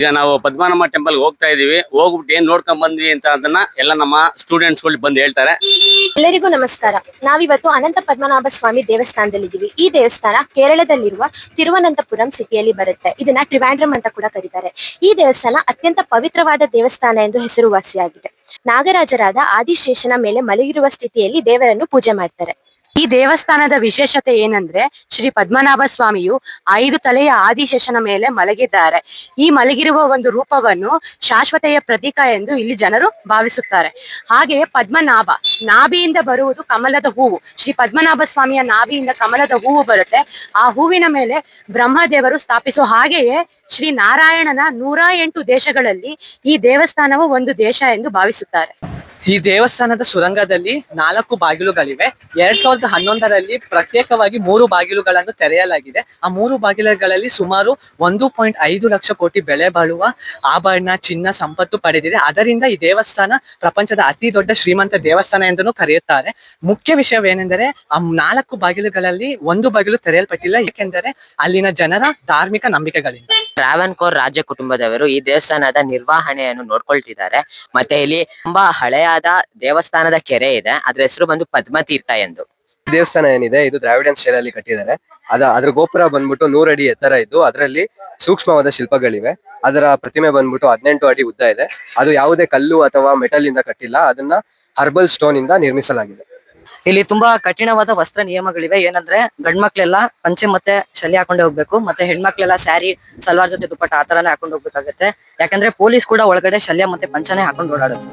ಈಗ ನಾವು ಪದ್ಮನಾಭ ಟೆಂಪಲ್ ಹೋಗ್ತಾ ಇದೀವಿ. ಹೋಗ್ಬಿಟ್ಟು ಏನ್ ನೋಡ್ಕೊಂಡ್ ಬಂದ್ವಿ ಅಂತ ಅದನ್ನ ಎಲ್ಲ ನಮ್ಮ ಸ್ಟೂಡೆಂಟ್ಸ್ ಗಳು ಬಂದು ಹೇಳ್ತಾರೆ. ಎಲ್ಲರಿಗೂ ನಮಸ್ಕಾರ. ನಾವಿವತ್ತು ಅನಂತ ಪದ್ಮನಾಭ ಸ್ವಾಮಿ ದೇವಸ್ಥಾನದಲ್ಲಿದ್ದೀವಿ. ಈ ದೇವಸ್ಥಾನ ಕೇರಳದಲ್ಲಿರುವ ತಿರುವನಂತಪುರಂ ಸಿಟಿಯಲ್ಲಿ ಬರುತ್ತೆ. ಇದನ್ನ ಟ್ರಿವಾಂಡ್ರಮ್ ಅಂತ ಕೂಡ ಕರೀತಾರೆ. ಈ ದೇವಸ್ಥಾನ ಅತ್ಯಂತ ಪವಿತ್ರವಾದ ದೇವಸ್ಥಾನ ಎಂದು ಹೆಸರುವಾಸಿಯಾಗಿದೆ. ನಾಗರಾಜರಾದ ಆದಿಶೇಷನ ಮೇಲೆ ಮಲಗಿರುವ ಸ್ಥಿತಿಯಲ್ಲಿ ದೇವರನ್ನು ಪೂಜೆ ಮಾಡ್ತಾರೆ. ಈ ದೇವಸ್ಥಾನದ ವಿಶೇಷತೆ ಏನಂದ್ರೆ ಶ್ರೀ ಪದ್ಮನಾಭ ಸ್ವಾಮಿಯು 5 ತಲೆಯ ಆದಿಶೇಷನ ಮೇಲೆ ಮಲಗಿದ್ದಾರೆ. ಈ ಮಲಗಿರುವ ಒಂದು ರೂಪವನ್ನು ಶಾಶ್ವತೆಯ ಪ್ರತೀಕ ಎಂದು ಇಲ್ಲಿ ಜನರು ಭಾವಿಸುತ್ತಾರೆ. ಹಾಗೆಯೇ ಪದ್ಮನಾಭ, ನಾಭಿಯಿಂದ ಬರುವುದು ಕಮಲದ ಹೂವು. ಶ್ರೀ ಪದ್ಮನಾಭ ಸ್ವಾಮಿಯ ನಾಭಿಯಿಂದ ಕಮಲದ ಹೂವು ಬರುತ್ತೆ. ಆ ಹೂವಿನ ಮೇಲೆ ಬ್ರಹ್ಮದೇವರು ಸ್ಥಾಪಿಸುವ ಹಾಗೆಯೇ ಶ್ರೀ ನಾರಾಯಣನ 108 ದೇಶಗಳಲ್ಲಿ ಈ ದೇವಸ್ಥಾನವು ಒಂದು ದೇಶ ಎಂದು ಭಾವಿಸುತ್ತಾರೆ. ಈ ದೇವಸ್ಥಾನದ ಸುರಂಗದಲ್ಲಿ 4 ಬಾಗಿಲುಗಳಿವೆ. 2011ರಲ್ಲಿ ಪ್ರತ್ಯೇಕವಾಗಿ 3 ಬಾಗಿಲುಗಳನ್ನು ತೆರೆಯಲಾಗಿದೆ. ಆ 3 ಬಾಗಿಲುಗಳಲ್ಲಿ ಸುಮಾರು 1.5 ಲಕ್ಷ ಕೋಟಿ ಬೆಲೆ ಬಾಳುವ ಆಭರಣ, ಚಿನ್ನ, ಸಂಪತ್ತು ಪಡೆದಿದೆ. ಅದರಿಂದ ಈ ದೇವಸ್ಥಾನ ಪ್ರಪಂಚದ ಅತಿ ದೊಡ್ಡ ಶ್ರೀಮಂತ ದೇವಸ್ಥಾನ ಎಂದೂ ಕರೆಯುತ್ತಾರೆ. ಮುಖ್ಯ ವಿಷಯವೇನೆಂದರೆ ಆ 4 ಬಾಗಿಲುಗಳಲ್ಲಿ ಒಂದು ಬಾಗಿಲು ತೆರೆಯಲ್ಪಟ್ಟಿಲ್ಲ, ಏಕೆಂದರೆ ಅಲ್ಲಿನ ಜನರ ಧಾರ್ಮಿಕ ನಂಬಿಕೆಗಳಿಂದ. ಟ್ರಾವನ್ಕೋರ್ ರಾಜ್ಯ ಕುಟುಂಬದವರು ಈ ದೇವಸ್ಥಾನದ ನಿರ್ವಹಣೆಯನ್ನು ನೋಡ್ಕೊಳ್ತಿದ್ದಾರೆ. ಮತ್ತೆ ಇಲ್ಲಿ ತುಂಬಾ ಹಳೆಯಾದ ದೇವಸ್ಥಾನದ ಕೆರೆ ಇದೆ. ಅದ್ರ ಹೆಸರು ಬಂದು ಪದ್ಮತೀರ್ಥ ಎಂದು. ದೇವಸ್ಥಾನ ಏನಿದೆ ಇದು ದ್ರಾವಿಡಿಯನ್ ಸ್ಟೈಲ್ ಅಲ್ಲಿ ಕಟ್ಟಿದ್ದಾರೆ. ಅದ್ರ ಗೋಪುರ ಬಂದ್ಬಿಟ್ಟು 100 ಅಡಿ ಎತ್ತರ ಇದ್ದು ಅದರಲ್ಲಿ ಸೂಕ್ಷ್ಮವಾದ ಶಿಲ್ಪಗಳಿವೆ. ಅದರ ಪ್ರತಿಮೆ ಬಂದ್ಬಿಟ್ಟು 18 ಅಡಿ ಉದ್ದ ಇದೆ. ಅದು ಯಾವುದೇ ಕಲ್ಲು ಅಥವಾ ಮೆಟಲ್ ಇಂದ ಕಟ್ಟಿಲ್ಲ, ಅದನ್ನ ಹರ್ಬಲ್ ಸ್ಟೋನ್ ಇಂದ ನಿರ್ಮಿಸಲಾಗಿದೆ. ಇಲ್ಲಿ ತುಂಬಾ ಕಠಿಣವಾದ ವಸ್ತ್ರ ನಿಯಮಗಳಿವೆ. ಏನಂದ್ರೆ ಗಂಡ್ಮಕ್ಳೆಲ್ಲ ಪಂಚೆ ಮತ್ತೆ ಶಲ್ಯ ಹಾಕೊಂಡೇ ಹೋಗ್ಬೇಕು, ಮತ್ತೆ ಹೆಣ್ಮಕ್ಳೆಲ್ಲ ಸ್ಯಾರಿ, ಸಲ್ವಾರ್ ಜೊತೆ ದುಪ್ಪಟ್ಟ ಆ ತರನೇ ಹಾಕೊಂಡು ಹೋಗ್ಬೇಕಾಗತ್ತೆ. ಯಾಕಂದ್ರೆ ಪೊಲೀಸ್ ಕೂಡ ಒಳಗಡೆ ಶಲ್ಯ ಮತ್ತೆ ಪಂಚನೆ ಹಾಕೊಂಡು ಓಡಾಡೋದು.